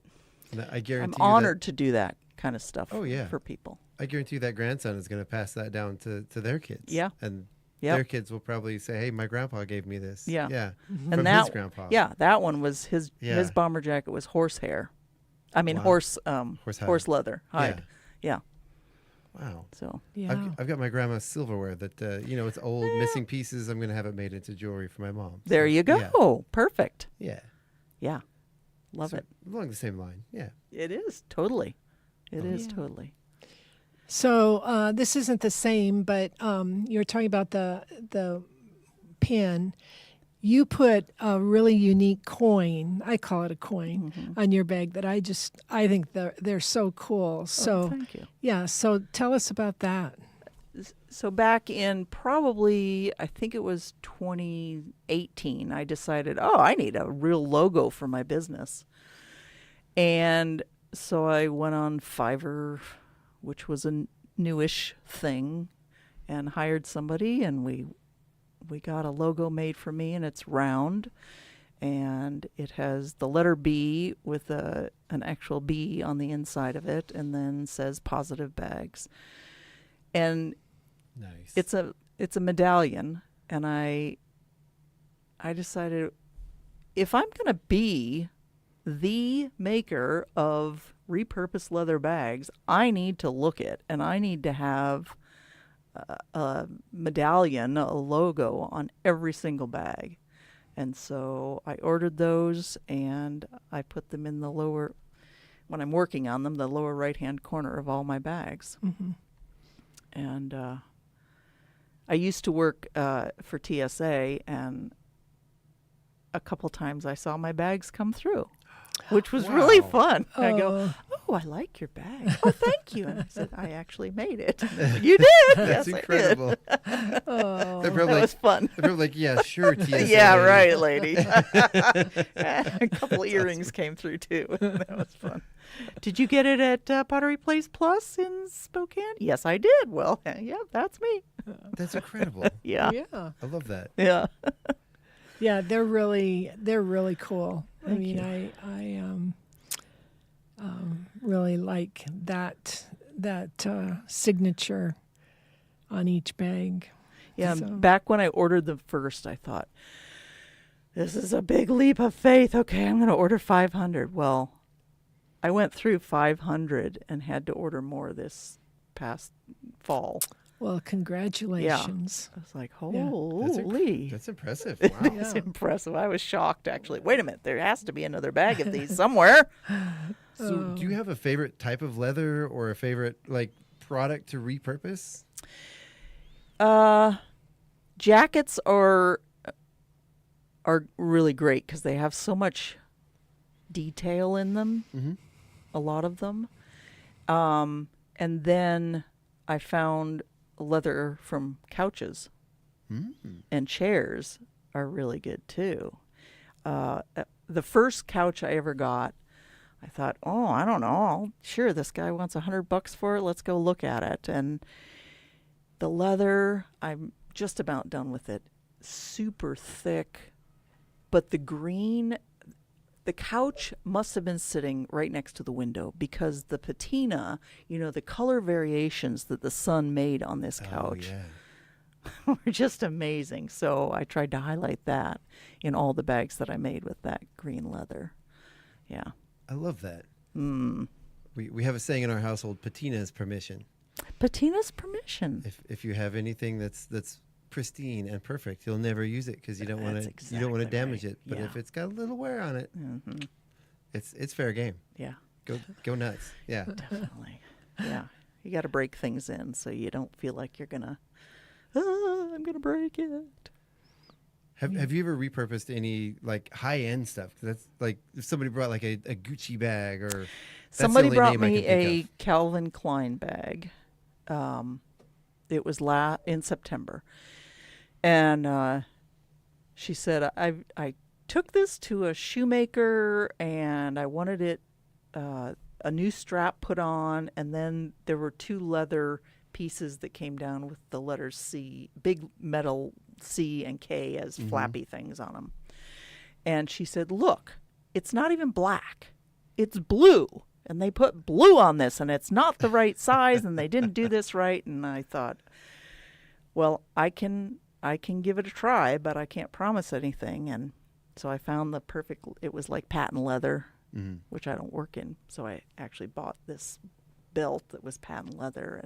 Speaker 3: And I guarantee
Speaker 5: I'm honored to do that kind of stuff for people.
Speaker 3: I guarantee you that grandson is going to pass that down to their kids.
Speaker 5: Yeah.
Speaker 3: And
Speaker 5: Yep.
Speaker 3: their kids will probably say, hey, my grandpa gave me this.
Speaker 5: Yeah.
Speaker 3: Yeah.
Speaker 5: And
Speaker 3: From his grandpa.
Speaker 5: Yeah, that one was his
Speaker 3: Yeah.
Speaker 5: bomber jacket was horsehair. I mean,
Speaker 3: Wow.
Speaker 5: horse
Speaker 3: hide.
Speaker 5: leather hide. Yeah.
Speaker 3: Wow.
Speaker 5: So
Speaker 4: Yeah.
Speaker 3: I've got my grandma's silverware that, it's old, missing pieces. I'm going to have it made into jewelry for my mom.
Speaker 5: there you go.
Speaker 3: Yeah.
Speaker 5: Perfect.
Speaker 3: Yeah.
Speaker 5: Yeah. Love
Speaker 3: So
Speaker 5: it.
Speaker 3: Along the same line. Yeah.
Speaker 5: It is totally. It is
Speaker 4: Yeah.
Speaker 5: totally.
Speaker 4: So this isn't the same, but you're talking about the pin. You put a really unique coin, I call it a coin, on your bag that I think they're so cool. So
Speaker 5: thank you.
Speaker 4: yeah, so tell us about that.
Speaker 5: So back in probably, I think it was 2018, I decided, I need a real logo for my business. And so I went on Fiverr, which was a newish thing, and hired somebody, and we got a logo made for me, and it's round, and it has the letter B with an actual B on the inside of it, and then says Positive Bags. And
Speaker 3: Nice.
Speaker 5: it's a medallion, and I decided, if I'm going to be the maker of repurposed leather bags, I need to look it, and I need to have a medallion, a logo on every single bag. And so I ordered those, and I put them in the lower, when I'm working on them, the lower right-hand corner of all my bags.
Speaker 4: Mm-hmm.
Speaker 5: And I used to work for TSA, and a couple times I saw my bags come through, which was really fun. I go, "Oh, I like your bag. Oh, thank you." And I said, "I actually made it." You did?
Speaker 3: That's
Speaker 5: Yes,
Speaker 3: incredible.
Speaker 4: Oh,
Speaker 3: They're
Speaker 5: That
Speaker 3: probably
Speaker 5: was fun.
Speaker 3: They're probably like, yeah, sure, TSA.
Speaker 5: Yeah,
Speaker 3: lady."
Speaker 5: right, lady. A couple earrings came through too. That was fun. Did you get it at Pottery Place Plus in Spokane? Yes, I did. Well, yeah, that's me.
Speaker 3: That's incredible.
Speaker 5: Yeah,
Speaker 4: yeah.
Speaker 3: I love that.
Speaker 5: yeah.
Speaker 4: Yeah, they're really cool.
Speaker 5: Thank
Speaker 4: I mean,
Speaker 5: you.
Speaker 4: I really like that signature on each bag.
Speaker 5: Yeah,
Speaker 4: So-
Speaker 5: back when I ordered them first, I thought, this is a big leap of faith. Okay, I'm going to order 500. Well, I went through 500 and had to order more this past fall.
Speaker 4: Well, congratulations.
Speaker 5: I was like,
Speaker 4: Yeah.
Speaker 5: holy.
Speaker 3: That's impressive.
Speaker 5: It
Speaker 3: Wow.
Speaker 5: is
Speaker 4: Yeah.
Speaker 5: impressive. I was shocked, actually. Wait a minute. There has to be another bag of these somewhere.
Speaker 3: So, do you have a favorite type of leather or a favorite like product to repurpose?
Speaker 5: Jackets are really great because they have so much detail in them.
Speaker 3: Mm-hmm.
Speaker 5: A lot of them. And then I found leather from couches and chairs are really good too. The first couch I ever got, I thought, oh, I don't know. Sure, this guy wants $100 for it. Let's go look at it. And the leather, I'm just about done with it. Super thick, but the green. The couch must have been sitting right next to the window because the patina, the color variations that the sun made on this couch
Speaker 3: Oh,
Speaker 5: were just amazing. So I tried to highlight that in all the bags that I made with that green leather. Yeah.
Speaker 3: I love that.
Speaker 5: Mm.
Speaker 3: We have a saying in our household: patina is permission.
Speaker 5: Patina's permission.
Speaker 3: If you have anything that's pristine and perfect, you'll never use it because you don't want to
Speaker 5: That's
Speaker 3: you don't want to
Speaker 5: exactly
Speaker 3: damage
Speaker 5: right.
Speaker 3: it. But
Speaker 5: Yeah.
Speaker 3: if it's got a little wear on it,
Speaker 5: Hmm.
Speaker 3: it's fair game.
Speaker 5: Yeah,
Speaker 3: Go nuts. Yeah.
Speaker 5: definitely. Yeah. You got to break things in so you don't feel like you're going to, I'm going to break it.
Speaker 3: Have you ever repurposed any like high end stuff? 'Cause that's like if somebody brought like a Gucci bag or that's the
Speaker 5: Somebody
Speaker 3: only
Speaker 5: brought
Speaker 3: name I
Speaker 5: me
Speaker 3: can think
Speaker 5: a
Speaker 3: of.
Speaker 5: Calvin Klein bag. It was in September. And she said, I took this to a shoemaker and I wanted it, a new strap put on. And then there were 2 leather pieces that came down with the letters C, big metal C and K as flappy things on them. And she said, look, it's not even black. It's blue. And they put blue on this and it's not the right size and they didn't do this right. And I thought, well, I can give it a try, but I can't promise anything. And so I found it was like patent leather, which I don't work in. So I actually bought this belt that was patent leather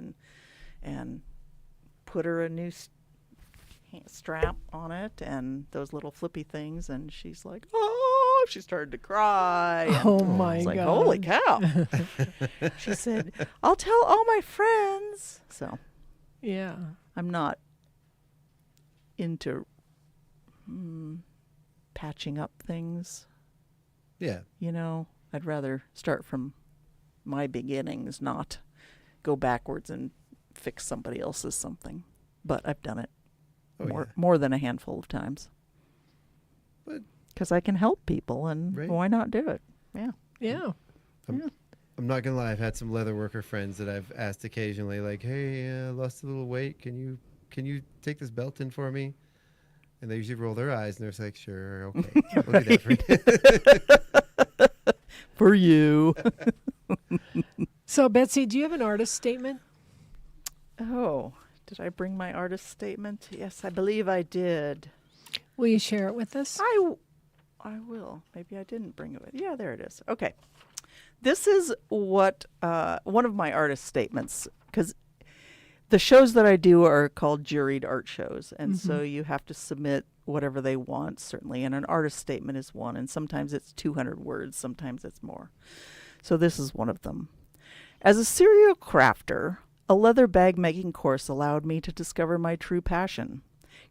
Speaker 5: and put her a new strap on it and those little flippy things. And she's like, oh, she started to cry. And
Speaker 4: Oh my
Speaker 5: I was like,
Speaker 4: God.
Speaker 5: holy cow. She said, I'll tell all my friends. So
Speaker 4: Yeah.
Speaker 5: I'm not into patching up things.
Speaker 3: Yeah.
Speaker 5: I'd rather start from my beginnings, not go backwards and fix somebody else's something. But I've done it more than a handful of times.
Speaker 3: But
Speaker 5: Because I can help people, and
Speaker 3: Right.
Speaker 5: why not do it? Yeah.
Speaker 4: Yeah.
Speaker 3: I'm not gonna lie. I've had some leather worker friends that I've asked occasionally, like, "Hey, I lost a little weight. Can you take this belt in for me?" And they usually roll their eyes and they're just like, "Sure, okay, we'll do that for you."
Speaker 5: For you.
Speaker 4: So, Betsy, do you have an artist statement?
Speaker 5: Oh, did I bring my artist statement? Yes, I believe I did.
Speaker 4: Will you share it with us?
Speaker 5: I will. Maybe I didn't bring it with. Yeah, there it is. Okay. This is what one of my artist statements, because the shows that I do are called juried art shows, and so you have to submit whatever they want, certainly, and an artist statement is one, and sometimes it's 200 words, sometimes it's more. So this is one of them. As a serial crafter, a leather bag making course allowed me to discover my true passion,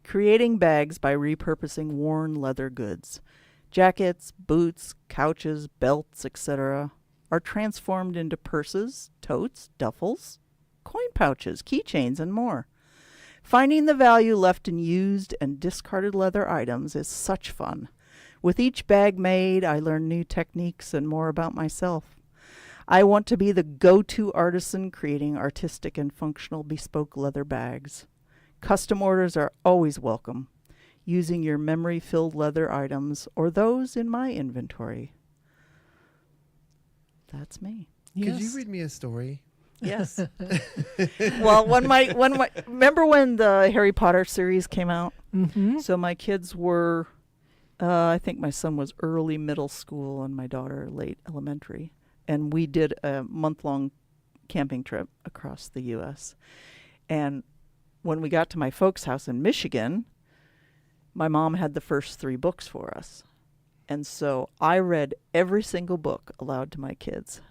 Speaker 5: creating bags by repurposing worn leather goods. Jackets, boots, couches, belts, etc. are transformed into purses, totes, duffels, coin pouches, keychains, and more. Finding the value left in used and discarded leather items is such fun. With each bag made, I learn new techniques and more about myself. I want to be the go-to artisan creating artistic and functional bespoke leather bags. Custom orders are always welcome, using your memory-filled leather items or those in my inventory. That's me.
Speaker 3: Could you read me a story?
Speaker 5: Yes. Well, remember when the Harry Potter series came out?
Speaker 4: Mm-hmm.
Speaker 5: So my kids were, I think my son was early middle school and my daughter late elementary. And we did a month-long camping trip across the U.S. And when we got to my folks' house in Michigan, my mom had the first 3 books for us. And so I read every single book aloud to my kids.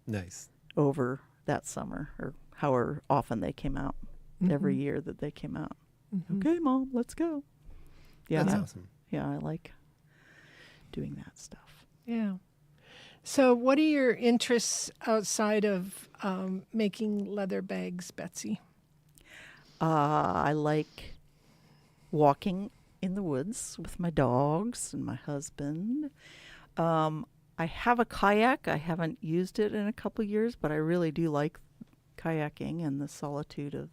Speaker 3: Nice.
Speaker 5: Over that summer, or however often they came out, every year that they came out. Okay, Mom, let's go. Yeah,
Speaker 3: That's awesome.
Speaker 5: Yeah, I like doing that stuff.
Speaker 4: Yeah. So what are your interests outside of making leather bags, Betsy?
Speaker 5: I like walking in the woods with my dogs and my husband. I have a kayak. I haven't used it in a couple years, but I really do like kayaking and the solitude of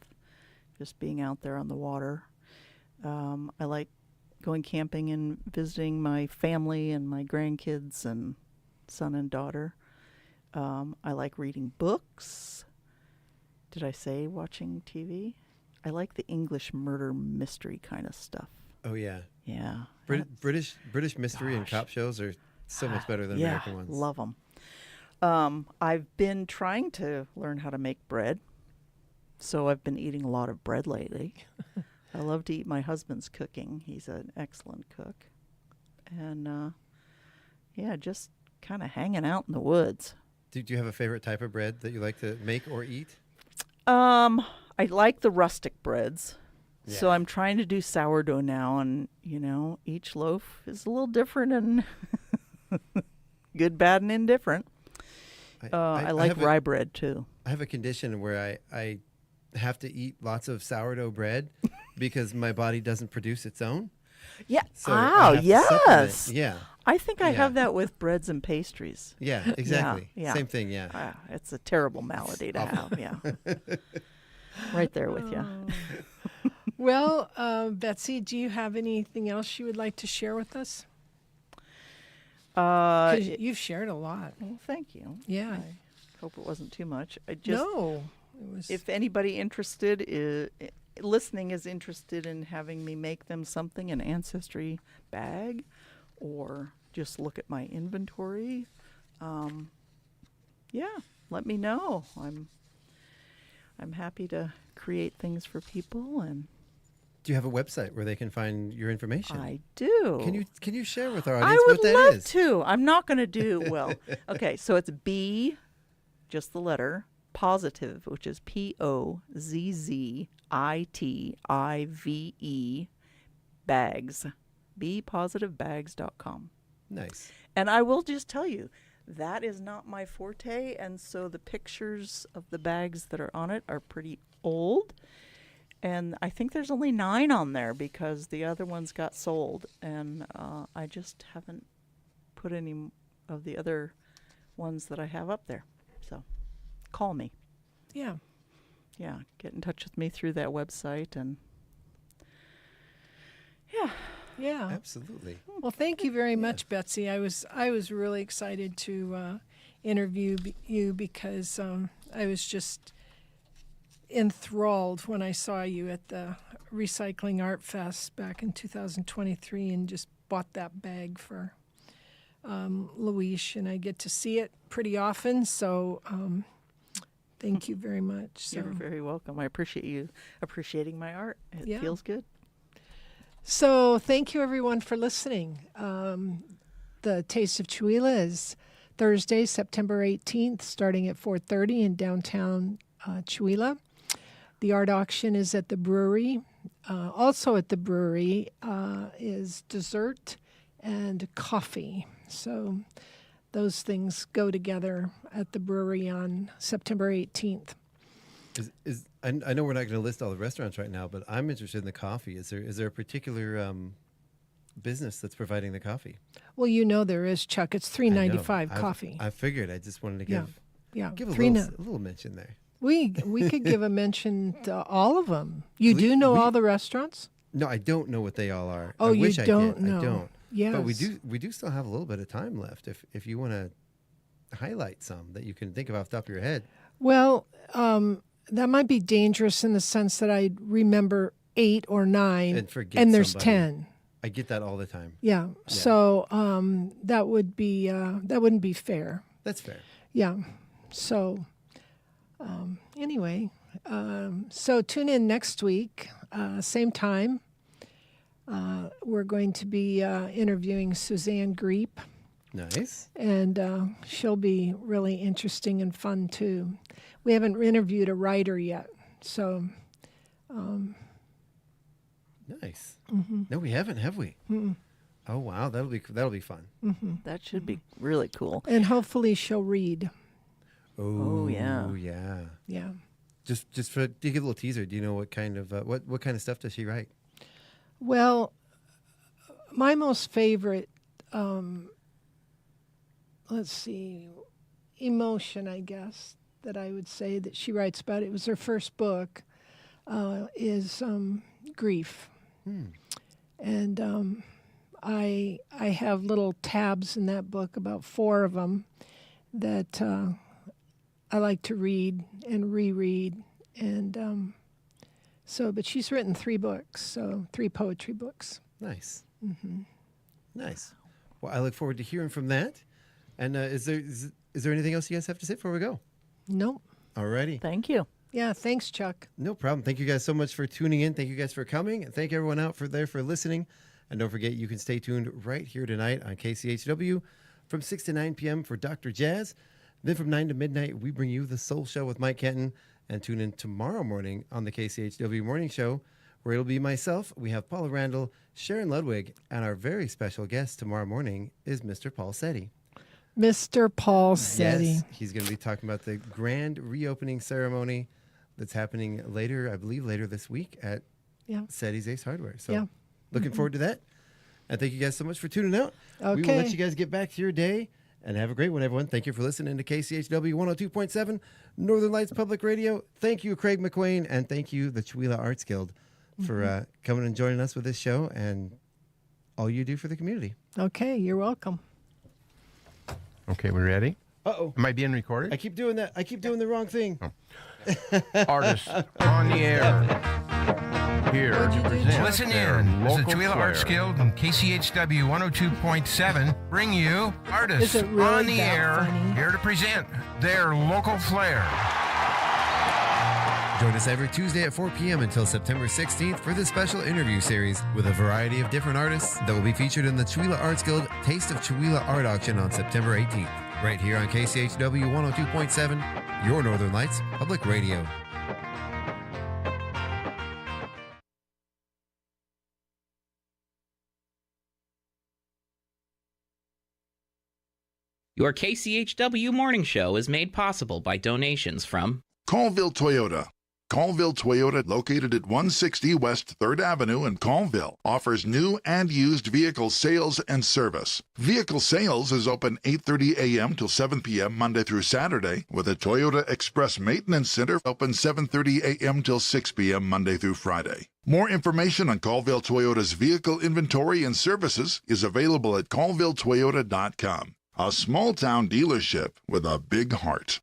Speaker 5: just being out there on the water. I like going camping and visiting my family and my grandkids and son and daughter. I like reading books. Did I say watching TV? I like the English murder mystery kind of stuff.
Speaker 3: Oh yeah.
Speaker 5: Yeah.
Speaker 3: British mystery and cop shows are so much better than American ones.
Speaker 5: Love them. I've been trying to learn how to make bread, so I've been eating a lot of bread lately. I love to eat my husband's cooking. He's an excellent cook. And, just kind of hanging out in the woods.
Speaker 3: Do you have a favorite type of bread that you like to make or eat?
Speaker 5: I like the rustic breads.
Speaker 3: Yeah.
Speaker 5: So I'm trying to do sourdough now, and, each loaf is a little different and good, bad, and indifferent. I like rye bread, too.
Speaker 3: I have a condition where I have to eat lots of sourdough bread because my body doesn't produce its own.
Speaker 5: Yeah.
Speaker 3: So I have to
Speaker 5: yes.
Speaker 3: Yeah.
Speaker 5: I think I have that with breads and pastries.
Speaker 3: Yeah, exactly.
Speaker 5: Yeah.
Speaker 3: Same thing, yeah.
Speaker 5: It's a terrible malady to have, yeah. Right there with you.
Speaker 4: Well, Betsy, do you have anything else you would like to share with us? 'Cause you've shared a lot.
Speaker 5: Well, thank you.
Speaker 4: Yeah.
Speaker 5: I hope it wasn't too much.
Speaker 4: No. It was.
Speaker 5: If anybody listening is interested in having me make them something, an ancestry bag, or just look at my inventory, let me know. I'm happy to create things for people. And
Speaker 3: do you have a website where they can find your information?
Speaker 5: I do.
Speaker 3: Can you share with our audience
Speaker 5: I would
Speaker 3: what that
Speaker 5: love
Speaker 3: is?
Speaker 5: to. I'm not going to do okay, so it's B, just the letter, positive, which is POZZITIVE, bags, bepositivebags.com.
Speaker 3: Nice.
Speaker 5: And I will just tell you, that is not my forte, and so the pictures of the bags that are on it are pretty old. And I think there's only 9 on there because the other ones got sold, and I just haven't put any of the other ones that I have up there. So call me.
Speaker 4: Yeah.
Speaker 5: Yeah, get in touch with me through that website, and yeah.
Speaker 4: Yeah.
Speaker 3: Absolutely.
Speaker 4: Well, thank you very much, Betsy. I was really excited to interview you because I was just enthralled when I saw you at the Recycling Art Fest back in 2023 and just bought that bag for Louise, and I get to see it pretty often, so Thank you very much. So.
Speaker 5: You're very welcome. I appreciate you appreciating my art. It feels good.
Speaker 4: So thank you, everyone, for listening. The Taste of Chewelah is Thursday, September 18th, starting at 4:30 in downtown Chewelah. The art auction is at the brewery. Also at the brewery is dessert and coffee. So those things go together at the brewery on September 18th.
Speaker 3: I know we're not going to list all the restaurants right now, but I'm interested in the coffee. Is there a particular business that's providing the coffee?
Speaker 4: Well, there is, Chuck. It's $3.95 coffee.
Speaker 3: I figured. I just wanted to give a little mention there.
Speaker 4: We could give a mention to all of them. You do know all the restaurants?
Speaker 3: No, I don't know what they all are.
Speaker 4: Oh,
Speaker 3: I wish
Speaker 4: you don't know?
Speaker 3: I don't.
Speaker 4: Yes.
Speaker 3: But we do still have a little bit of time left. If you want to highlight some that you can think of off the top of your head.
Speaker 4: Well, that might be dangerous in the sense that I remember 8 or 9, and there's
Speaker 3: somebody.
Speaker 4: 10.
Speaker 3: I get that all the time.
Speaker 4: Yeah. So that wouldn't be fair.
Speaker 3: That's fair.
Speaker 4: Yeah. So anyway, so tune in next week, same time. We're going to be interviewing Suzanne Greep.
Speaker 3: Nice.
Speaker 4: And she'll be really interesting and fun too. We haven't interviewed a writer yet, so.
Speaker 3: Nice.
Speaker 4: Mm-hmm.
Speaker 3: No, we haven't, have we?
Speaker 4: Mm-mm.
Speaker 3: Oh wow, that'll be fun.
Speaker 4: Mm-hmm.
Speaker 5: That should be really cool.
Speaker 4: And hopefully she'll read.
Speaker 3: Oh
Speaker 5: yeah.
Speaker 3: Yeah.
Speaker 4: Yeah.
Speaker 3: Just to give a little teaser, do you know what kind of what kind of stuff does she write?
Speaker 4: Well, my most favorite, let's see, emotion, I guess, that I would say that she writes about. It was her first book, is grief. And I have little tabs in that book, about 4 of them, that I like to read and reread. And but she's written 3 books, so 3 poetry books.
Speaker 3: Nice.
Speaker 4: Mm-hmm.
Speaker 3: Nice. Well, I look forward to hearing from that. And is there anything else you guys have to say before we go?
Speaker 4: Nope.
Speaker 3: Alrighty.
Speaker 5: Thank you.
Speaker 4: Yeah, thanks, Chuck.
Speaker 3: No problem. Thank you guys so much for tuning in. Thank you guys for coming. And thank everyone out there for listening. And don't forget, you can stay tuned right here tonight on KCHW from 6 to 9 p.m. for Dr. Jazz. Then from 9 to midnight, we bring you The Soul Show with Mike Kenton. And tune in tomorrow morning on the KCHW Morning Show, where it'll be myself. We have Paula Randall, Sharon Ludwig, and our very special guest tomorrow morning is Mr. Paul Setti.
Speaker 4: Mr. Paul Setti.
Speaker 3: Yes, he's going to be talking about the grand reopening ceremony that's happening later this week at Setti's Ace Hardware. So looking forward to that. And thank you guys so much for tuning out.
Speaker 4: Okay.
Speaker 3: We will let you guys get back to your day. And have a great one, everyone. Thank you for listening to KCHW 102.7 Northern Lights Public Radio. Thank you, Craig McQueen, and thank you, the Chewelah Arts Guild, for coming and joining us with this show and all you do for the community.
Speaker 4: Okay, you're welcome.
Speaker 2: Okay, we ready?
Speaker 3: Uh-oh.
Speaker 2: Am I being recorded?
Speaker 3: I keep doing that. I keep doing the wrong thing.
Speaker 2: Artists on the air. Here to present. Listen in. As the Chewelah Arts Guild and KCHW 102.7 bring you artists
Speaker 4: really
Speaker 2: on the
Speaker 4: that
Speaker 2: air.
Speaker 4: funny?
Speaker 2: Here to present their local flair.
Speaker 1: Join us every Tuesday at 4 p.m. until September 16th for this special interview series with a variety of different artists that will be featured in the Chewelah Arts Guild Taste of Chewelah Art Auction on September 18th, right here on KCHW 102.7, your Northern Lights Public Radio.
Speaker 6: Your KCHW Morning Show is made possible by donations from
Speaker 7: Colville Toyota. Colville Toyota, located at 160 West 3rd Avenue in Colville, offers new and used vehicle sales and service. Vehicle sales is open 8:30 a.m. till 7 p.m. Monday through Saturday, with a Toyota Express Maintenance Center open 7:30 a.m. till 6 p.m. Monday through Friday. More information on Colville Toyota's vehicle inventory and services is available at colvilletoyota.com. A small-town dealership with a big heart.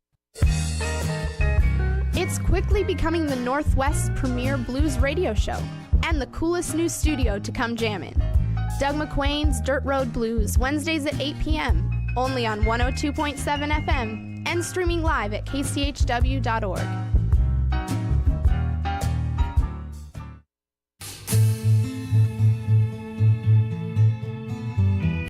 Speaker 8: It's quickly becoming the Northwest's premier blues radio show and the coolest new studio to come jam in. Doug McQuain's Dirt Road Blues, Wednesdays at 8 p.m., only on 102.7 FM and streaming live at kchw.org.